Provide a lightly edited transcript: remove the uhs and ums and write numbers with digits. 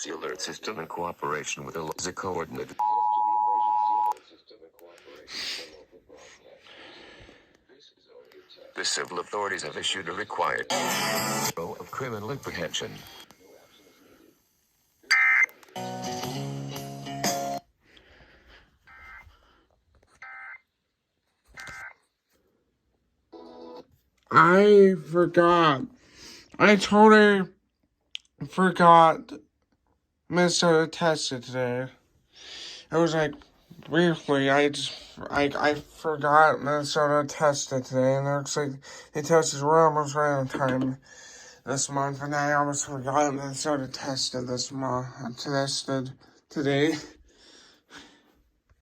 The alert system in cooperation with the coordinate. The civil authorities have issued a required of criminal apprehension. I forgot. I totally forgot Minnesota tested today. It was like briefly, I forgot Minnesota tested today, and it looks like they tested almost right on time this month, and I almost forgot Minnesota tested this month, tested today.